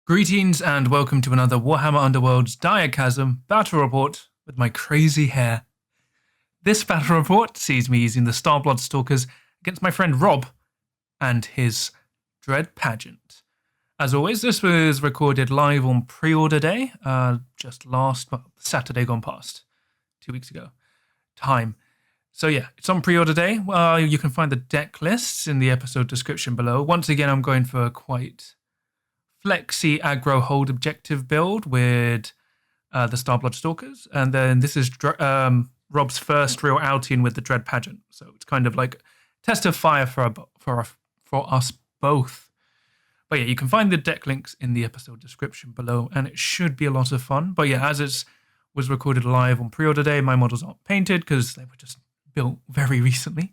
Greetings and welcome to another Warhammer Underworlds Direchasm battle report with my crazy hair. This battle report sees me using the Starblood Stalkers against my friend Rob and his Dread Pageant. As always, this was recorded live on pre-order day, just Saturday gone past, 2 weeks ago. So yeah, it's on pre-order day. You can find the deck lists in the episode description below. Once again, I'm going for quite flexi aggro hold objective build with the Starblood Stalkers, and then this is Rob's first real outing with the Dread Pageant, so it's kind of like test of fire for us both. But yeah, you can find the deck links in the episode description below, and it should be a lot of fun. But yeah, as it was recorded live on pre-order day, my models aren't painted because they were just built very recently.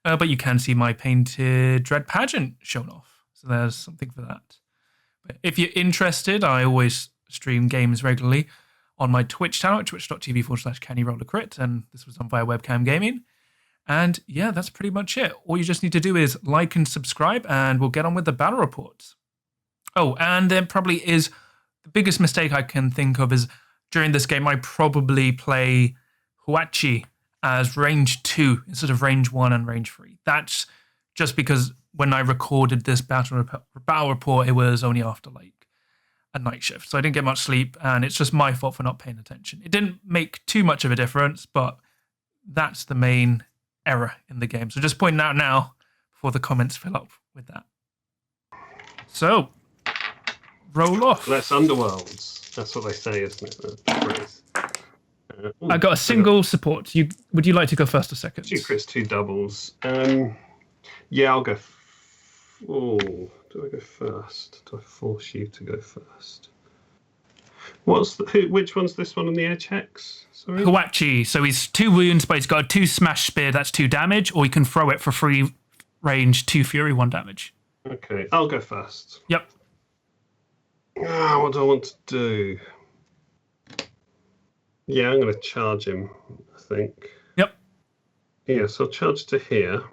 But you can see my painted Dread Pageant shown off, so there's something for that. If you're interested, I always stream games regularly on my Twitch channel at twitch.tv/CannyRollerCrit, and this was done via webcam gaming. And yeah, that's pretty much it. All you just need to do is like and subscribe, and we'll get on with the battle reports. Oh, and there probably is the biggest mistake I can think of is during this game, I probably play Huachi as range 2 instead of range 1 and range 3. That's just because when I recorded this battle report, it was only after like a night shift. So I didn't get much sleep, and it's just my fault for not paying attention. It didn't make too much of a difference, but that's the main error in the game. So just pointing out now before the comments fill up with that. So, roll off. Let's Underworlds. That's what they say, isn't it? I got a single support. Would you like to go first or second? 2 crits, 2 doubles. Yeah, I'll go. Do I go first? Do I force you to go first? Which one's this one on the edge hex? Sorry? Huachi. So he's 2 wounds, but he's got a 2 smash spear. That's 2 damage, or you can throw it for free range, 2 fury, 1 damage. Okay, I'll go first. Yep. What do I want to do? Yeah, I'm going to charge him, I think. Yep. Yeah, so I'll charge to here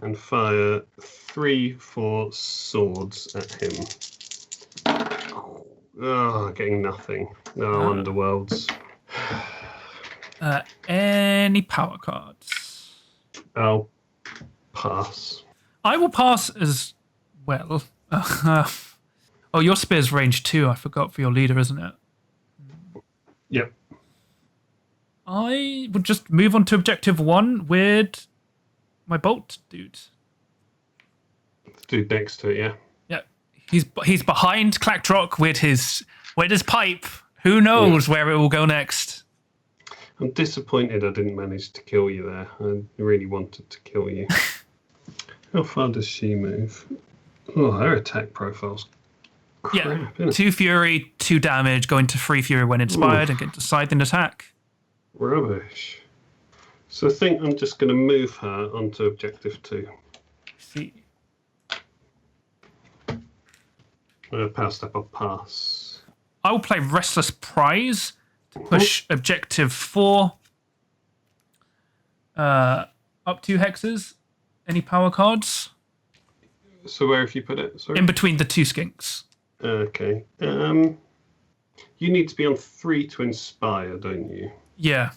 and fire 3-4 swords at him. Oh, getting nothing. No, Underworlds. Any power cards? I'll pass. I will pass as well. Oh, your spear's range 2. I forgot for your leader, isn't it? Yep. I would just move on to objective 1 with my bolt dude. Dude next to it, yeah. Yeah, he's behind Clacktrock with his pipe. Who knows where it will go next? I'm disappointed I didn't manage to kill you there. I really wanted to kill you. How far does she move? Oh, her attack profile's crap, yeah, 2 fury, 2 damage, going to 3 fury when inspired, and get to scythe attack. Rubbish. So I think I'm just going to move her onto objective 2. See. Power step, I'll pass. I will play Restless Prize to push objective 4 up 2 hexes. Any power cards? So where have you put it? Sorry? In between the 2 skinks. Okay. You need to be on 3 to inspire, don't you? Yeah.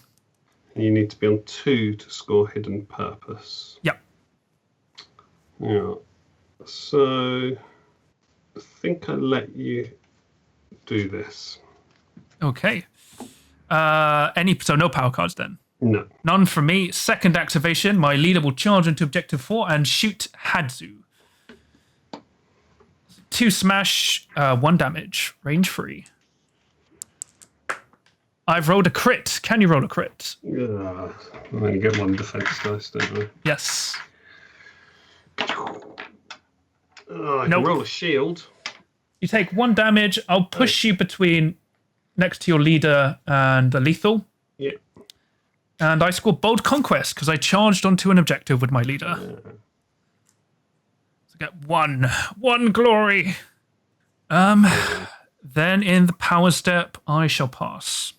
You need to be on 2 to score hidden purpose. Yep. Yeah. So I think I let you do this. Okay. So no power cards then? No. None from me. Second activation, my leader will charge into objective 4 and shoot Hadzu. 2 smash, 1 damage, range 3. I've rolled a crit. Can you roll a crit? I only get 1 defense dice, don't I? Yes. I can roll a shield. You take 1 damage. I'll push you between next to your leader and the lethal. Yeah. And I scored Bold Conquest because I charged onto an objective with my leader. Yeah. So get 1 glory. Then in the power step, I shall pass.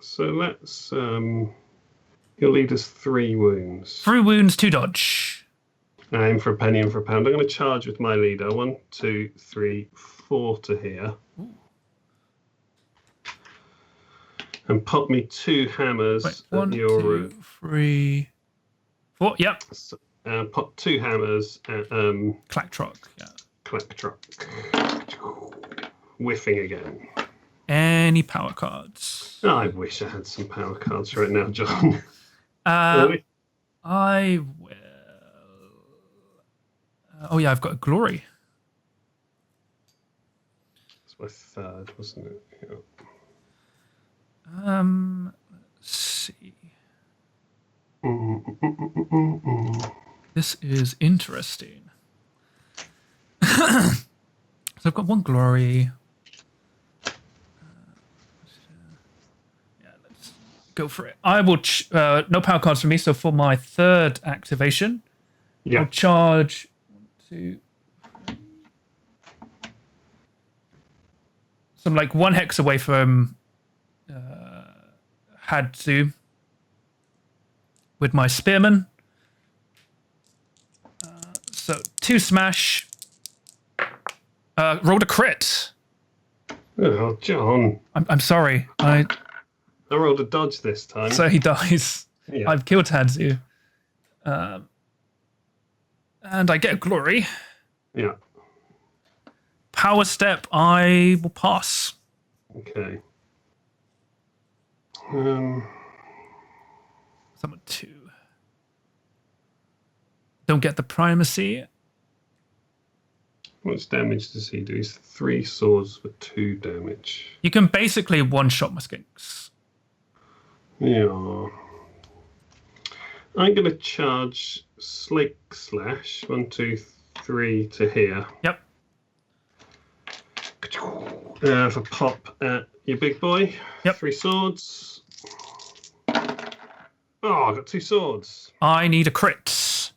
So let's. Your leader's 3 wounds. 3 wounds, 2 dodge. Aim for a penny and for a pound. I'm going to charge with my leader. 1, 2, 3, 4 to here. Ooh. And pop me 2 hammers Wait, 1, at your 2, 3, 4. Yep. So, pop 2 hammers at Clack truck. Yeah. Clack truck. Whiffing again. Any power cards? Oh, I wish I had some power cards right now, John. I will. Oh yeah, I've got a glory. It's my 3rd, wasn't it? Yeah. Let's see. This is interesting. So I've got 1 glory. Yeah, let's go for it. I will. No power cards for me. So for my 3rd activation, I'll charge 1, 2. 3. So I'm like 1 hex away from Hadzu with my spearman. So 2 smash. Rolled a crit. Oh, John. I'm sorry. I rolled a dodge this time. So he dies. Yeah. I've killed Hadzu. And I get glory. Yeah. Power step, I will pass. Okay. Someone 2. Don't get the primacy. How much damage does he do? He's 3 swords for 2 damage. You can basically one-shot my skinks. Yeah. I'm going to charge Slake Slash. 1, 2, 3 to here. Yep. For pop at your big boy. Yep. 3 swords. Oh, I got 2 swords. I need a crit.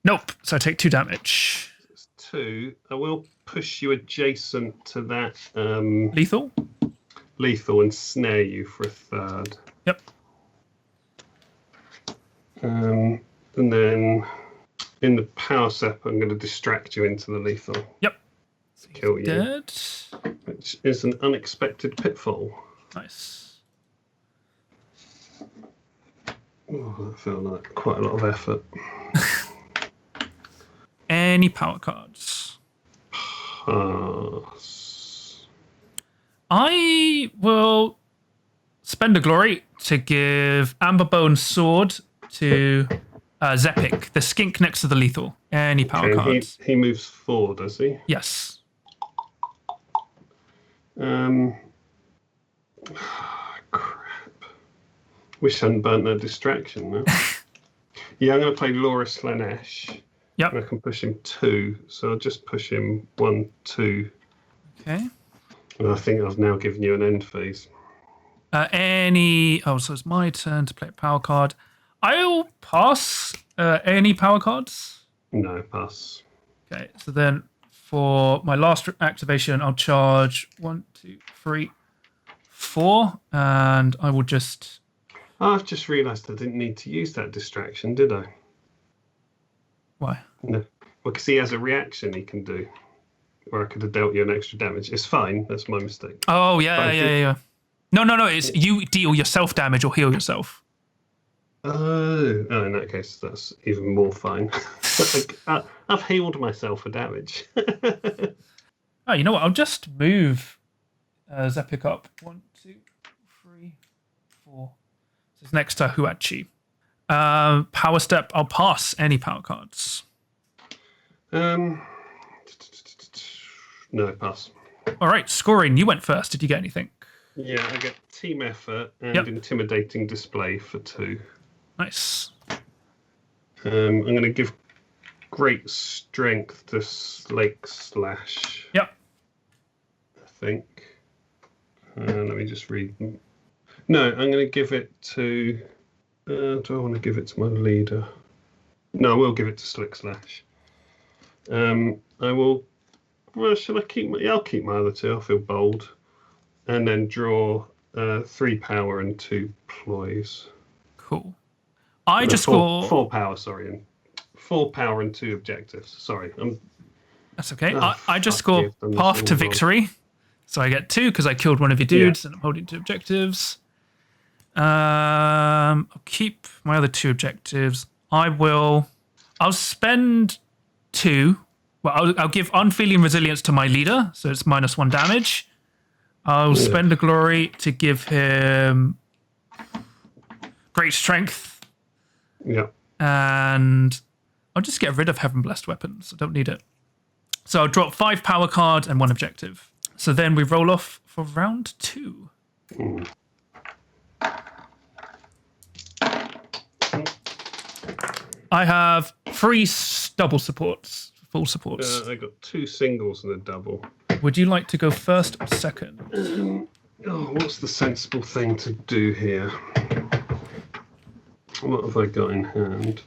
Nope. So I take 2 damage. 2. I will push you adjacent to that Lethal? lethal and snare you for a 3rd. Yep. And then in the power step, I'm going to distract you into the lethal. Yep. Kill you. Dead. Which is an unexpected pitfall. Nice. Oh, that felt like quite a lot of effort. Any power cards? Pass. I will spend a glory to give Amberbone Sword to Zepik, the skink next to the lethal. Any power cards? He moves 4, does he? Yes. Crap. Wish I hadn't burnt that distraction, though. Yeah, I'm going to play Laura Slaanesh. Yep. And I can push him 2, so I'll just push him 1, 2. Okay. And I think I've now given you an end phase. So it's my turn to play a power card. I'll pass any power cards. No, pass. Okay, so then for my last activation, I'll charge 1, 2, 3, 4, and I will just... I've just realised I didn't need to use that distraction, did I? Why? No. Well, because he has a reaction he can do, where I could have dealt you an extra damage. It's fine. That's my mistake. Oh, yeah. No. It's you deal yourself damage or heal yourself. Oh, in that case, that's even more fine. I've healed myself for damage. Oh, you know what? I'll just move Zepik up. 1, 2, 3, 4. So it's next to Huachi. Power step, I'll pass any power cards. No, pass. All right, scoring. You went first. Did you get anything? Yeah, I get team effort and intimidating display for 2. Nice. I'm going to give great strength to Slake Slash. Yep. I think. Let me just read. No, I'm going to give it to... do I want to give it to my leader? No, I will give it to Slick Slash. I will... Well, shall I keep my... Yeah, I'll keep my other 2. I'll feel bold. And then draw 3 power and 2 ploys. Cool. I just score 4 power, sorry, and 4 power and 2 objectives. Sorry, That's okay. Oh, I just fuck, score you've done this path all to wrong. victory. So I get 2 because I killed one of your dudes and I'm holding 2 objectives. I'll keep my other 2 objectives. I'll spend 2. Well, I'll give unfeeling resilience to my leader, so it's -1 damage. I'll spend a glory to give him great strength. Yeah. And I'll just get rid of Heaven Blessed Weapons. I don't need it. So I'll drop 5 power cards and 1 objective. So then we roll off for round 2. I have 3 double supports, full supports. I got 2 singles and a double. Would you like to go first or second? What's the sensible thing to do here? What have I got in hand?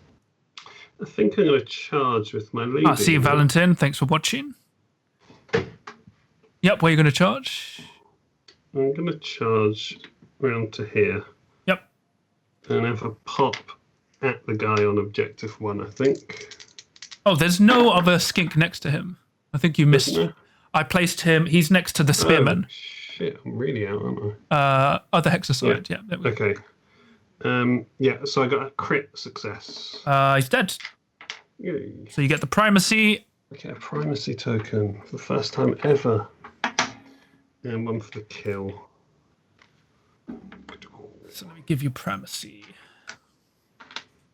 I think I'm going to charge with my leader. See you, Valentin. Thanks for watching. Yep, where are you going to charge? I'm going to charge round to here. Yep. And have a pop at the guy on objective 1, I think. Oh, there's no other skink next to him. I think you missed. I placed him. He's next to the spearman. Oh, shit, I'm really out, aren't I? Other hexasoid. Yeah. There we go. Okay. So I got a crit success. He's dead. Yay. So you get the primacy. Okay, a primacy token for the first time ever. And 1 for the kill. So let me give you primacy.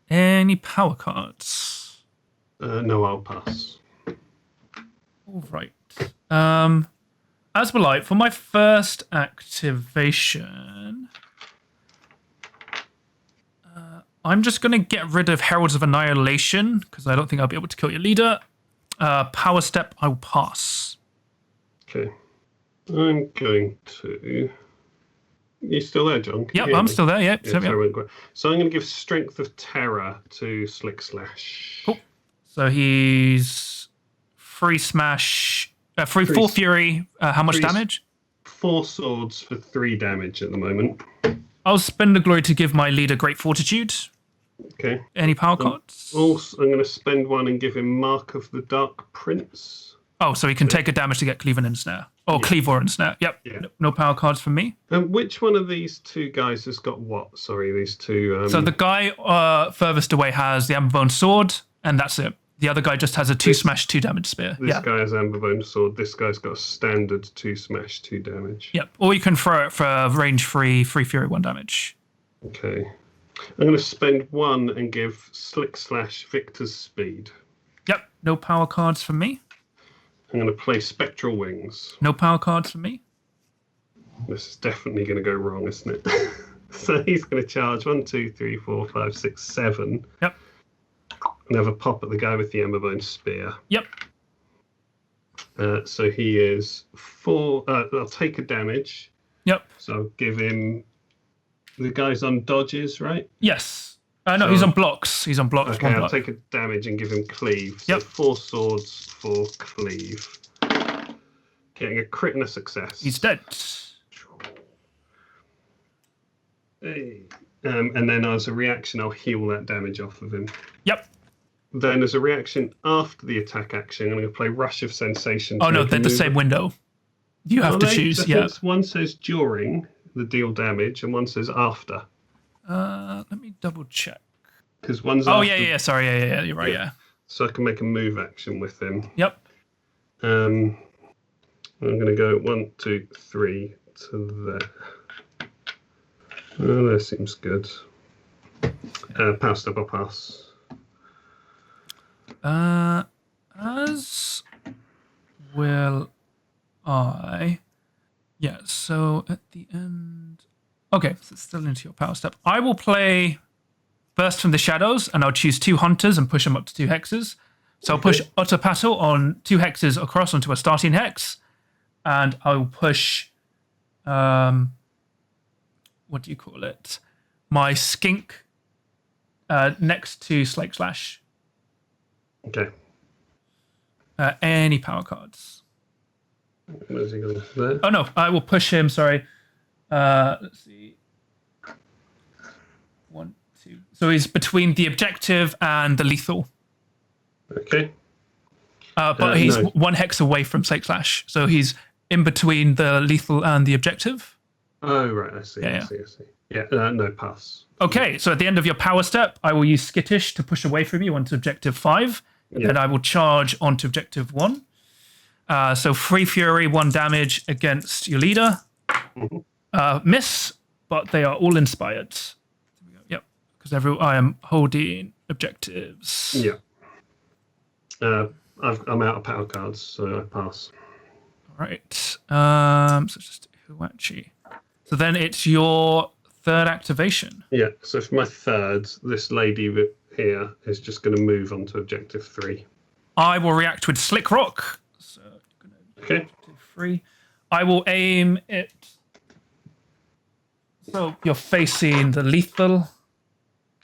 Any power cards? No, I'll pass. All right. As will I. For my first activation, I'm just going to get rid of Heralds of Annihilation because I don't think I'll be able to kill your leader. Power Step, I will pass. Okay. I'm going to... You still there, John? Yep, I'm still there. Yep. Yeah, so I'm going to give Strength of Terror to Slaanesh. Cool. So he's 3 smash, 4 fury. How much damage? 4 swords for 3 damage at the moment. I'll spend the glory to give my leader Great Fortitude. Okay. Any power cards? Also, I'm going to spend 1 and give him Mark of the Dark Prince. Oh, so he can take a damage to get Cleaver and Snare. Or Cleaver and Snare. Yep. Yeah. No power cards from me. And which one of these 2 guys has got what? Sorry, these 2... So the guy furthest away has the Amberbone Sword, and that's it. The other guy just has a 2 smash, 2 damage spear. This guy has Amberbone Sword. This guy's got a standard 2 smash, 2 damage. Yep. Or you can throw it for range 3 fury, 1 damage. Okay. I'm going to spend 1 and give Slash Victor's Speed. Yep. No power cards from me. I'm going to play Spectral Wings. No power cards from me. This is definitely going to go wrong, isn't it? So he's going to charge 1, 2, 3, 4, 5, 6, 7. Yep. And have a pop at the guy with the Amberbone Spear. Yep. So he is 4... I'll take a damage. Yep. So I'll give him... The guy's on dodges, right? Yes. No, he's on blocks. He's on blocks. Okay, I'll take a damage and give him Cleave. So Yep. 4 swords for Cleave. Getting a crit and a success. He's dead. Hey. And then as a reaction, I'll heal that damage off of him. Yep. Then as a reaction after the attack action, I'm going to play Rush of Sensation. Oh, no, they're the same window. You have to choose, yeah. One says during the deal damage and one says after. Let me double check. Because one's Oh, after, yeah. Sorry, yeah. You're right, yeah. So I can make a move action with him. Yep. I'm going to go 1, 2, 3 to there. Oh, that seems good. Power step, I'll pass. As will I. Yeah, so at the end... Okay, so it's still into your power step. I will play Burst from the Shadows, and I'll choose 2 Hunters and push them up to 2 hexes. So I'll push Utter Paddle on 2 hexes across onto a starting hex, and I will push... what do you call it? My Skink next to Slake Slash. Okay. Any power cards. Where's he going? There? Oh, no, I will push him, sorry. Let's see. 1, 2. So he's between the objective and the lethal. Okay. But he's no. 1 hex away from Slaanesh, so he's in between the lethal and the objective. Oh, right. I see. I see. Yeah. No, pass. Okay, so at the end of your power step, I will use Skittish to push away from you onto objective 5, and I will charge onto objective 1. So Free Fury, 1 damage against your leader. Miss, but they are all inspired. Yep, because I am holding objectives. Yeah. I'm out of power cards, so I pass. All right. So just Huachi. So then it's your 3rd activation. Yeah. So for my 3rd, this lady here is just going to move on to objective 3. I will react with Slick Rock. So okay. 3. I will aim it. So you're facing the lethal.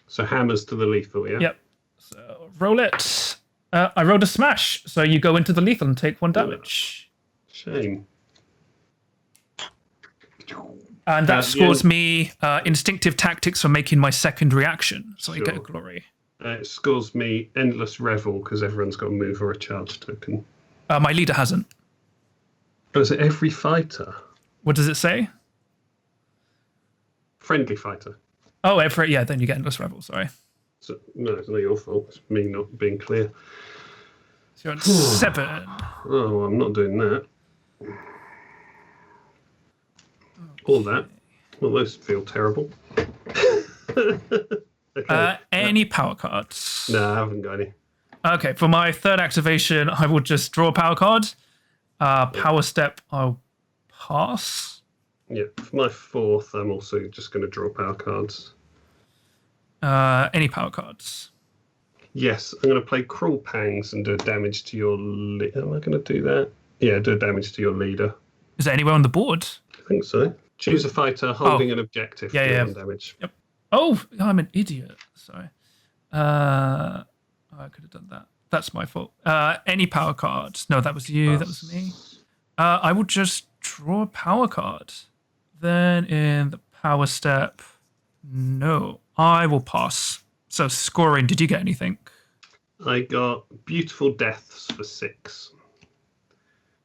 So hammers to the lethal, yeah? Yep. So roll it. I rolled a smash. So you go into the lethal and take 1 damage. Shame. And that scores me instinctive tactics for making my 2nd reaction. So I get a glory. It scores me endless revel because everyone's got a move or a charge token. My leader hasn't. Oh, is it every fighter? What does it say? Friendly fighter. Oh, then you get endless revel, sorry. So, no, it's not your fault. It's me not being clear. So you're on 7. Oh, I'm not doing that. All that. Well, those feel terrible. Okay. Any power cards? No, I haven't got any. Okay, for my 3rd activation, I will just draw a power card. Power step, I'll pass. Yeah, for my 4th, I'm also just going to draw power cards. Any power cards? Yes, I'm going to play Cruel Pangs and do a damage to your... Am I going to do that? Yeah, do a damage to your leader. Is there anywhere on the board? I think so. Choose a fighter holding an objective for 1 damage. Yep. Oh, I'm an idiot. Sorry. I could have done that. That's my fault. Any power cards? No, that was you. That was me. I will just draw a power card. Then in the power step, no, I will pass. So scoring, did you get anything? I got Beautiful Deaths for 6.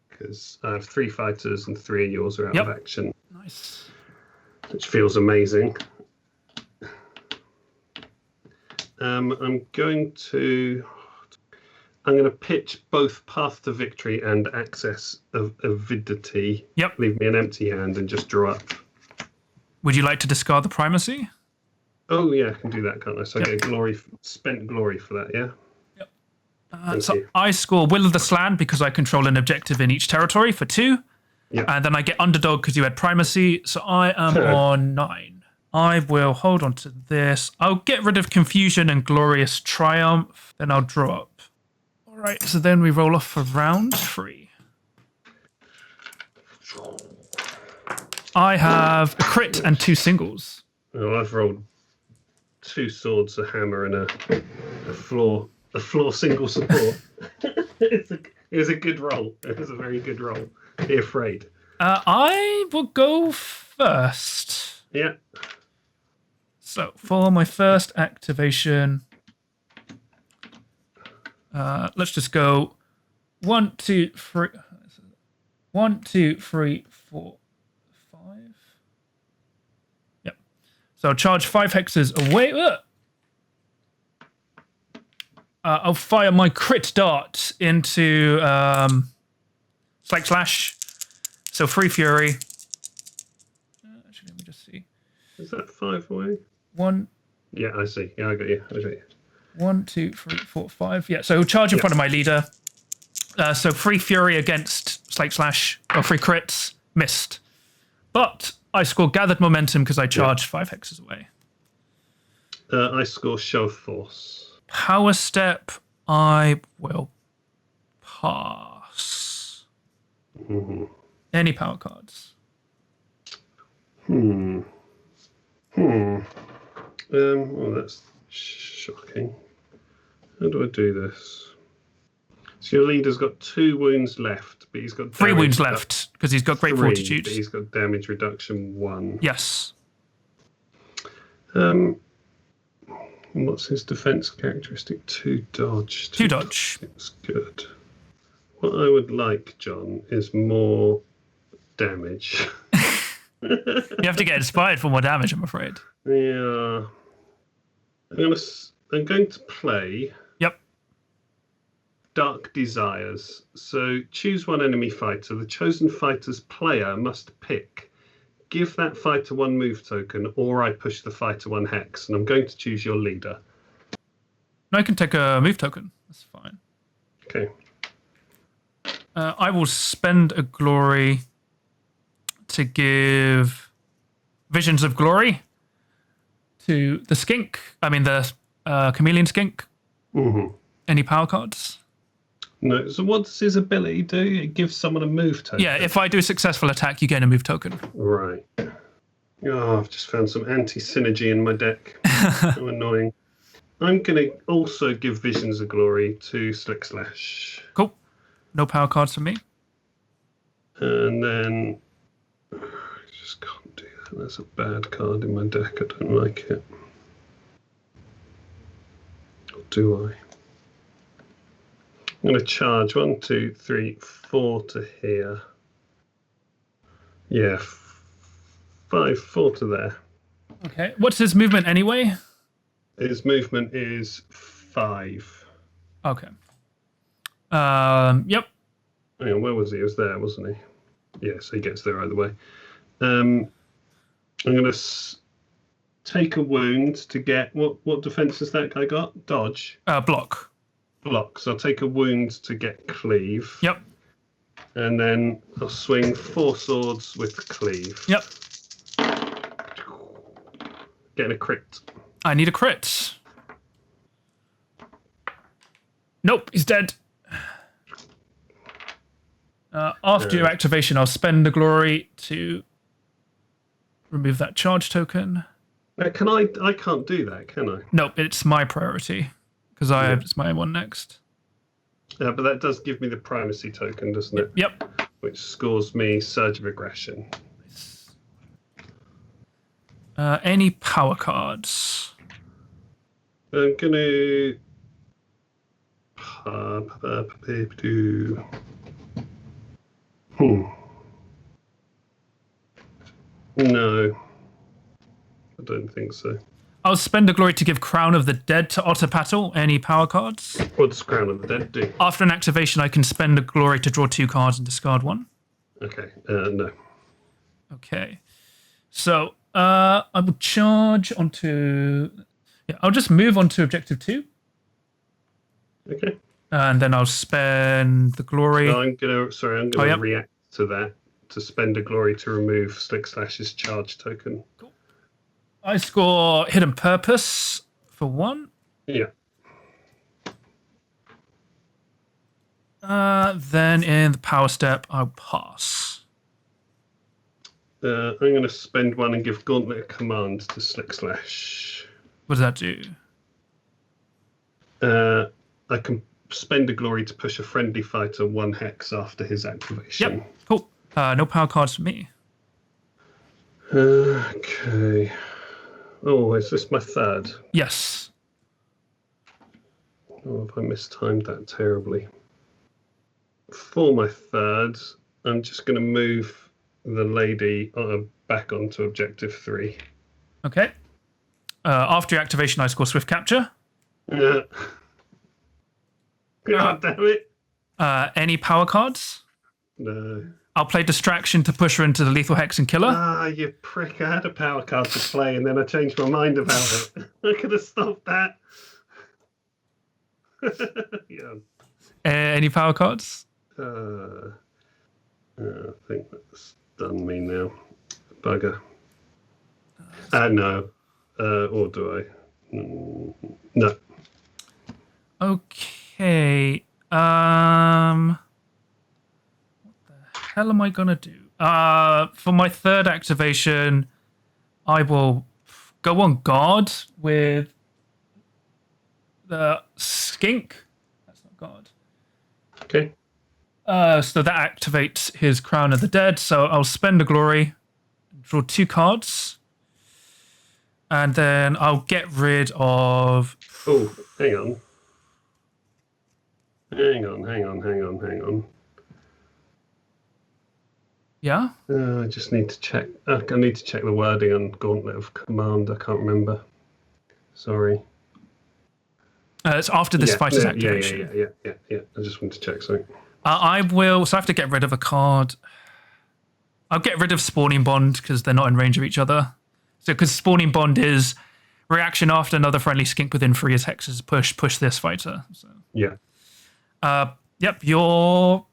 Because I have 3 fighters and 3 of yours are out of action. Nice. Which feels amazing. I'm going to pitch both Path to Victory and Access of Avidity. Yep. Leave me an empty hand and just draw up. Would you like to discard the primacy? Oh yeah, I can do that, can't I? So I get spent glory for that, yeah? Yep. So I score Will of the Slan because I control an objective in each territory for 2. Yep. And then I get Underdog because you had primacy. So I am on 9. I will hold on to this. I'll get rid of Confusion and Glorious Triumph. Then I'll draw up. All right, so then we roll off for round 3. I have a crit and 2 singles. Oh, I've rolled 2 swords, a hammer, and a floor single support. It was a good roll. It was a very good roll. Be afraid. I will go first. Yeah. So for my 1st activation, let's just go 1, 2, 3. 1, 2, 3, 4, 5. Yep. So I'll charge 5 hexes away. I'll fire my crit dart into Slaanesh. So Free Fury. Actually, let me just see. Is that 5 away? 1. Yeah, I see. Yeah, I got you. 1, 2, 3, 4, 5. Yeah, so charge in front of my leader. So Free Fury against Slaanesh, or free crits, missed. But I score Gathered Momentum because I charged 5 hexes away. I score Show of Force. Power Step, I will pass. Mm-hmm. Any power cards? Well, that's shocking. How do I do this? So your leader's got 2 wounds left, but he's got 3 wounds left because he's got Great 3, Fortitude. But he's got damage reduction 1. Yes. What's his defense characteristic? 2 dodge. 2 dodge. It's good. What I would like, John, is more damage. You have to get inspired for more damage, I'm afraid. Yeah. I'm going to play Yep. Dark Desires. So choose one enemy fighter. The chosen fighter's player must pick. Give that fighter 1 move token, or I push the fighter 1 hex. And I'm going to choose your leader. No, I can take a move token. That's fine. Okay. I will spend a glory to give Visions of Glory to the skink. I mean, the chameleon skink. Mm-hmm. Any power cards? No. So what does his ability do? It gives someone a move token. Yeah, if I do a successful attack, you gain a move token. Right. Oh, I've just found some anti-synergy in my deck. How annoying. I'm going to also give Visions of Glory to Slaanesh. Cool. No power cards for me. And then... I just can't do that. That's a bad card in my deck. I don't like it. Or do I? I'm going to charge 1, 2, 3, 4 to here. Yeah, 5, 4 to there. Okay. What's his movement anyway? His movement is 5. Okay. Yep. Hang on, where was he? He was there, wasn't he? Yeah, so he gets there either way. I'm going to take a wound to get... What defense has that guy got? Dodge? Block. Block. So I'll take a wound to get cleave. Yep. And then I'll swing 4 swords with cleave. Yep. Getting a crit. I need a crit. Nope, he's dead. After your activation, I'll spend the glory to remove that charge token. Can I can't do that, can I? Nope, it's my priority because it's my one next. Yeah, but that does give me the primacy token, doesn't it? Yep. Which scores me Surge of Aggression. Any power cards? I'm gonna No, I don't think so. I'll spend a glory to give Crown of the Dead to Otterpaddle. Any power cards? What does Crown of the Dead do? After an activation, I can spend a glory to draw 2 cards and discard 1. Okay, no. Okay. So I will charge onto... Yeah, I'll just move on to objective 2. Okay. And then I'll spend the glory. No, I'm gonna react to that to spend a glory to remove Slash's charge token. Cool. I score Hidden Purpose for 1. Yeah. Then in the power step, I'll pass. I'm going to spend 1 and give Gauntlet a command to Slash. What does that do? I can spend a glory to push a friendly fighter 1 hex after his activation. Yep, cool. No power cards for me. Okay. Oh, is this my 3rd? Yes. Oh, have I mistimed that terribly? For my 3rd, I'm just going to move the lady back onto objective 3. Okay. After your activation, I score Swift Capture. Yeah. God damn it. Any power cards? No. I'll play Distraction to push her into the Lethal Hex and kill her. Ah, you prick. I had a power card to play and then I changed my mind about it. I could have stopped that. Yeah. Any power cards? I think that's done me now. Bugger. No. Or do I? No. Okay. What the hell am I gonna do? For my 3rd activation, I will go on guard with the skink. That's not guard. Okay. So that activates his Crown of the Dead. So I'll spend a glory, draw 2 cards. And then I'll get rid of... Oh, hang on. Hang on. Yeah? I just need to check. I need to check the wording on Gauntlet of Command. I can't remember. Sorry. It's after this fighter's activation. Yeah. I just want to check something. I will... So I have to get rid of a card. I'll get rid of Spawning Bond because they're not in range of each other. So because Spawning Bond is reaction after another friendly skink within 3 hexes push this fighter. So. Yeah. Yep, your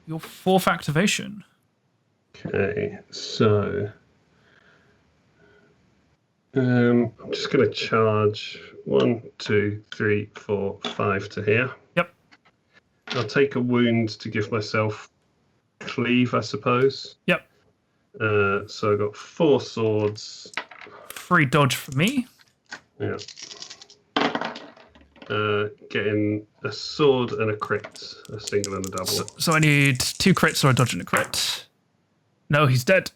4th activation. Okay, so I'm just going to charge 1, 2, 3, 4, 5 to here. Yep. I'll take a wound to give myself cleave, I suppose. Yep. So I've got 4 swords. 3 dodge for me. Yeah. Getting a sword and a crit, a single and a double. So I need 2 crits or a dodge and a crit. No, he's dead.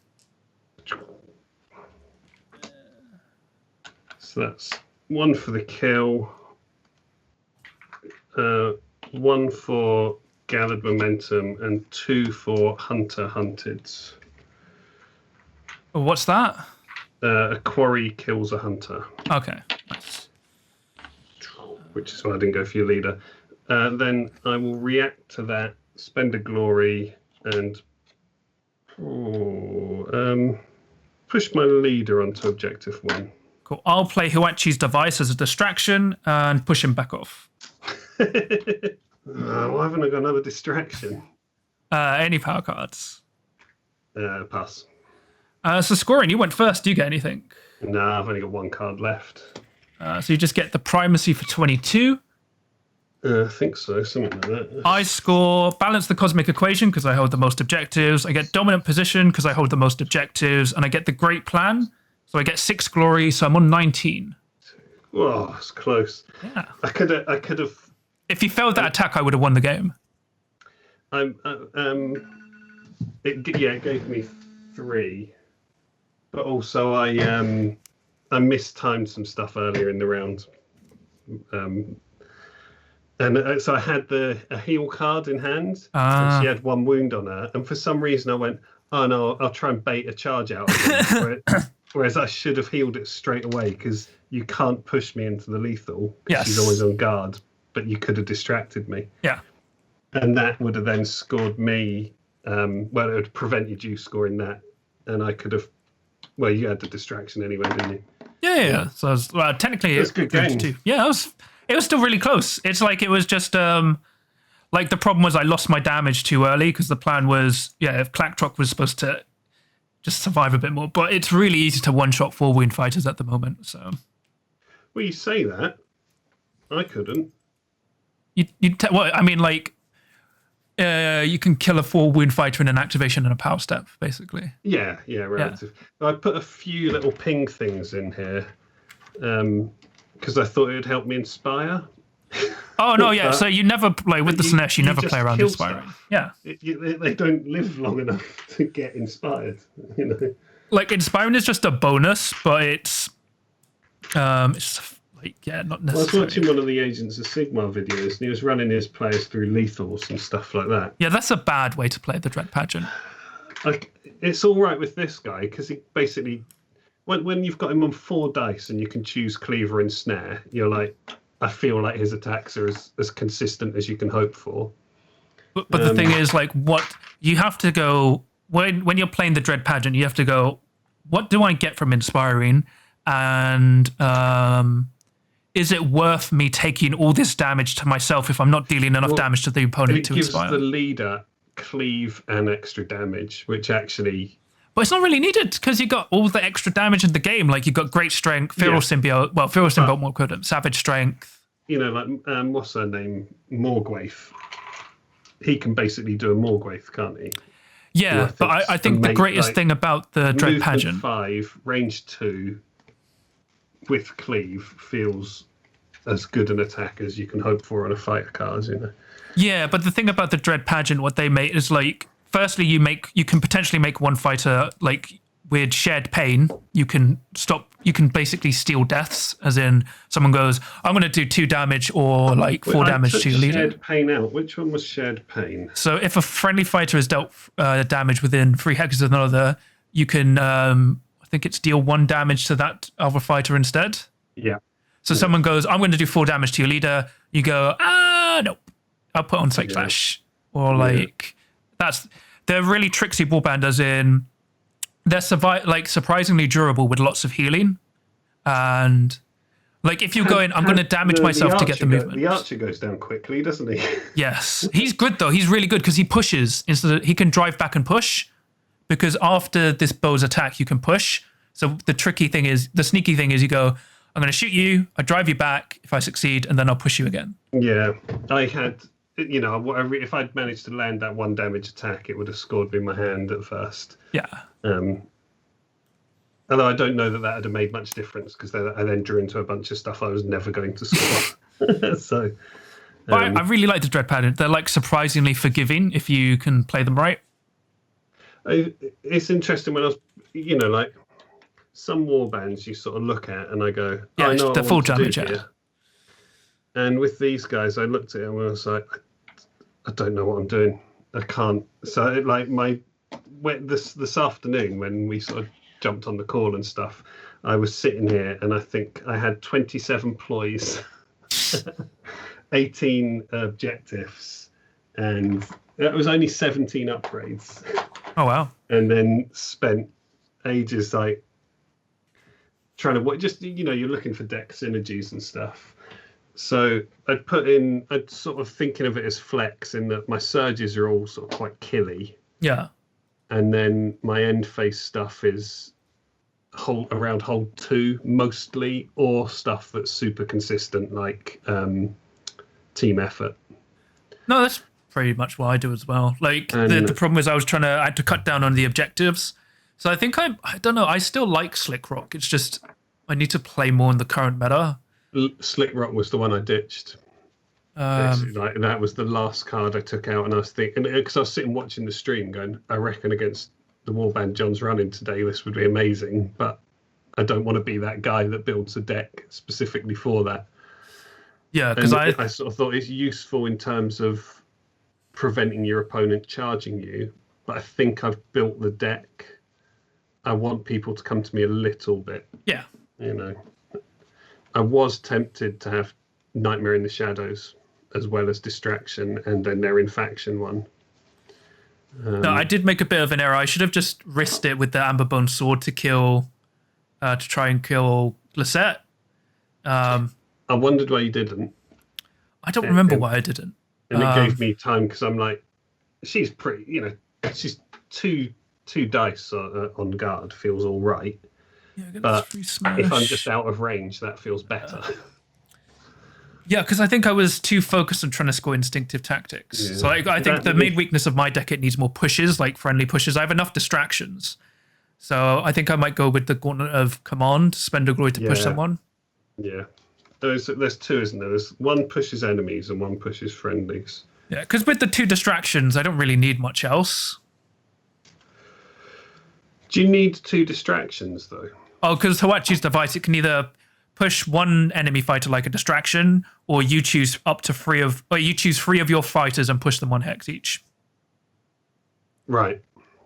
So that's 1 for the kill, 1 for gathered momentum, and 2 for hunter hunted. What's that? A quarry kills a hunter. Okay, nice. Which is why I didn't go for your leader. Then I will react to that, spend a glory, and push my leader onto objective 1. Cool. I'll play Huachi's device as a distraction and push him back off. Why haven't I got another distraction? Any power cards? Pass. So scoring, you went first. Do you get anything? No, I've only got 1 card left. So you just get the primacy for 22. I think so, something like that. I score balance the cosmic equation because I hold the most objectives. I get dominant position because I hold the most objectives, and I get the great plan. So I get 6 glory. So I'm on 19. Whoa, it's close. Yeah. I could have. If he failed that attack, I would have won the game. It gave me 3, but also I mistimed some stuff earlier in the round. And so I had a heal card in hand, and she had 1 wound on her. And for some reason I went, oh no, I'll try and bait a charge out of it. Whereas I should have healed it straight away because you can't push me into the lethal. Yes. She's always on guard, but you could have distracted me. Yeah. And that would have then scored me, it would prevent you scoring that. And I could have, well, you had the distraction anyway, didn't you? Yeah. So technically it was a good game. Yeah, it was still really close. It's like it was just like the problem was I lost my damage too early because the plan was if Clacktrock was supposed to just survive a bit more, but it's really easy to one-shot 4 wound fighters at the moment. So well, you say that I couldn't. you can kill a 4 wound fighter in an activation and a power step, basically. Yeah, relative. Yeah. I put a few little ping things in here because I thought it would help me inspire. Oh no, yeah. So you never play with the Slaanesh. You never play around inspiring. Stuff. Yeah, they don't live long enough to get inspired. You know, like inspiring is just a bonus, but it's not necessarily. I was watching one of the Agents of Sigmar videos, and he was running his players through lethals and stuff like that. Yeah, that's a bad way to play the Dread Pageant. Like, it's all right with this guy because he basically, when you've got him on 4 dice and you can choose Cleaver and Snare, you're like, I feel like his attacks are as consistent as you can hope for. But the thing is, like, what you have to go when you're playing the Dread Pageant, you have to go, what do I get from inspiring, and is it worth me taking all this damage to myself if I'm not dealing enough damage to the opponent to inspire? It gives the leader cleave and extra damage, which actually. But it's not really needed because you got all the extra damage in the game. Like you got great strength, Feral Symbiote. Well, Feral Symbiote more couldn't. Savage strength. You know, like what's her name? Morgwaith. He can basically do a Morgwaith, can't he? Yeah, but I think the greatest thing about the Dread Pageant, 5, range 2, with cleave feels as good an attack as you can hope for on a fighter card. You know. Yeah, but the thing about the Dread Pageant, what they make is like. Firstly, you can potentially make one fighter like with shared pain. You can stop you can basically steal deaths, as in someone goes, I'm going to do 2 damage or like 4 damage to your leader. Shared pain out. Which one was shared pain? So if a friendly fighter has dealt damage within 3 hexes of another, you can, I think it's deal 1 damage to that other fighter instead. Yeah. So someone goes, I'm going to do 4 damage to your leader. You go, nope. I'll put on Psych Slash. Or like, they're really tricksy warband, as in they're surprisingly durable with lots of healing. And like if you're going, I'm going to damage myself to get the movement. The archer goes down quickly, doesn't he? Yes. He's good though. He's really good because he pushes. He can drive back and push, because after this bow's attack, you can push. So the sneaky thing is you go, I'm going to shoot you, I drive you back if I succeed, and then I'll push you again. Yeah. I had, if I'd managed to land that 1 damage attack, it would have scored me in my hand at first. Yeah. Although I don't know that would have made much difference, because I then drew into a bunch of stuff I was never going to score. So, but I really like the Dread Pageant. They're like surprisingly forgiving if you can play them right. It's interesting when I was, like some warbands you sort of look at and I go, I know the full damage. Here. And with these guys, I looked at it and I was like, I don't know what I'm doing. I can't. So like this afternoon when we sort of jumped on the call and stuff, I was sitting here and I think I had 27 ploys, 18 objectives, and that was only 17 upgrades. Oh wow. And then spent ages like trying to you're looking for deck synergies and stuff. So I'd sort of thinking of it as flex in that my surges are all sort of quite killy. Yeah. And then my end phase stuff is around hold 2 mostly, or stuff that's super consistent like team effort. No, that's pretty much what I do as well. Like the problem is I had to cut down on the objectives. So I think I don't know, I still like Slick Rock. It's just I need to play more in the current meta. Slick Rock was the one I ditched. That was the last card I took out, and I was thinking, because I was sitting watching the stream going, I reckon against the warband John's running today, this would be amazing, but I don't want to be that guy that builds a deck specifically for that. Yeah, because I sort of thought it's useful in terms of preventing your opponent charging you, but I think I've built the deck. I want people to come to me a little bit. Yeah. I was tempted to have Nightmare in the Shadows as well as Distraction, and then their Infaction one. No, I did make a bit of an error. I should have just risked it with the Amberbone Sword to try and kill Lisette. I wondered why you didn't. I don't remember why I didn't. And it gave me time, because I'm like, she's pretty, she's two dice on guard feels all right. Yeah, but if I'm just out of range, that feels better. Yeah, because I think I was too focused on trying to score instinctive tactics. Yeah. So I think the main weakness of my deck, it needs more pushes, like friendly pushes. I have enough distractions. So I think I might go with the Gauntlet of Command, spend a glory to push someone. Yeah. There's 2, isn't there? There's one pushes enemies and one pushes friendlies. Yeah, because with the 2 distractions, I don't really need much else. Do you need 2 distractions, though? Oh, because Hoachi's device, it can either push one enemy fighter like a distraction, or you choose 3 of your fighters and push them 1 hex each. Right.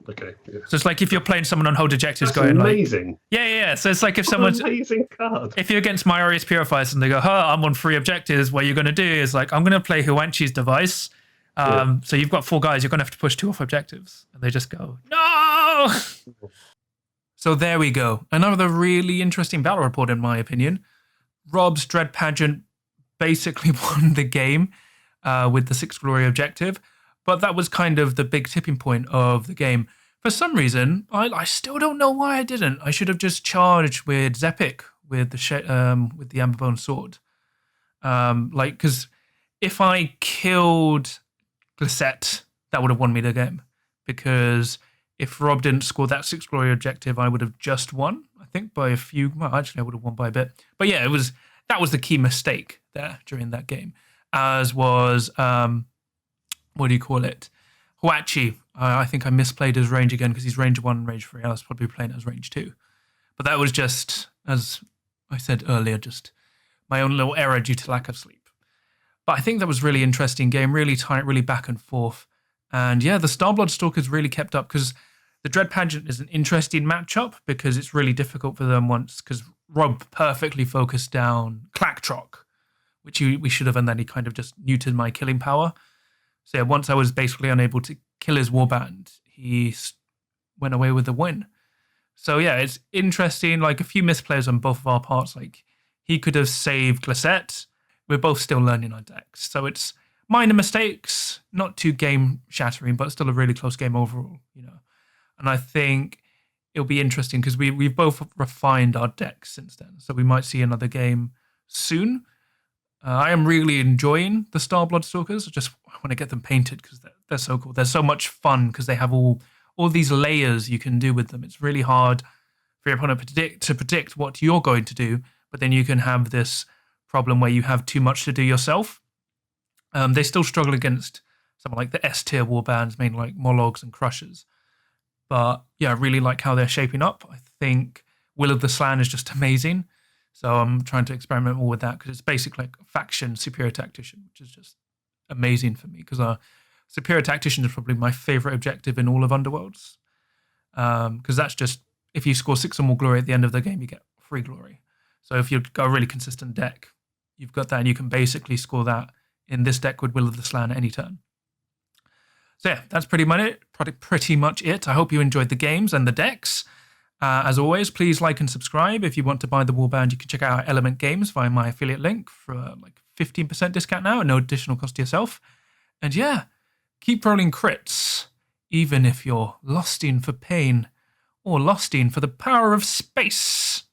Okay. Yeah. So it's like if you're playing someone on hold objectives, That's going amazing. Like, yeah. So it's like if someone's amazing card. If you're against Myorius Purifiers and they go, I'm on 3 objectives, what you're going to do is like, I'm going to play Huanchi's device. So you've got 4 guys, you're going to have to push 2 off objectives, and they just go, no. So there we go. Another really interesting battle report, in my opinion. Rob's Dread Pageant basically won the game with the 6 glory objective, but that was kind of the big tipping point of the game. For some reason, I still don't know why I didn't. I should have just charged with Zepik with the Amberbone Sword. Because if I killed Glisette, that would have won me the game, because if Rob didn't score that 6 glory objective, I would have just won, I think, by a few. Well, actually, I would have won by a bit. But yeah, that was the key mistake there during that game, as was, what do you call it? Huachi. I think I misplayed his range again, because he's range 1, range 3. I was probably playing as range 2. But that was just, as I said earlier, just my own little error due to lack of sleep. But I think that was really interesting game, really tight, really back and forth. And yeah, the Starblood Stalkers really kept up because the Dread Pageant is an interesting matchup because it's really difficult for them once, because Rob perfectly focused down Clacktrock, which we should have, and then he kind of just neutered my killing power. So yeah, once I was basically unable to kill his Warband, he went away with the win. So yeah, it's interesting, like a few misplays on both of our parts. Like he could have saved Glissette. We're both still learning our decks. So it's minor mistakes, not too game shattering, but still a really close game overall, you know. And I think it'll be interesting because we've both refined our decks since then. So we might see another game soon. I am really enjoying the Starblood Stalkers. I just want to get them painted because they're so cool. They're so much fun because they have all these layers you can do with them. It's really hard for your opponent to predict what you're going to do, but then you can have this problem where you have too much to do yourself. They still struggle against something like the S-tier warbands, mainly like Mologs and Crushers. But yeah, I really like how they're shaping up. I think Will of the Slaanesh is just amazing. So I'm trying to experiment more with that because it's basically like faction superior tactician, which is just amazing for me because superior tactician is probably my favorite objective in all of Underworlds. Because that's just, if you score 6 or more glory at the end of the game, you get free glory. So if you've got a really consistent deck, you've got that, and you can basically score that in this deck with Will of the Slan at any turn. So yeah, that's pretty much it. I hope you enjoyed the games and the decks. As always, please like and subscribe. If you want to buy the Warband, you can check out Element Games via my affiliate link for like 15% discount now, at no additional cost to yourself. And yeah, keep rolling crits, even if you're lusting for pain or lusting for the power of space.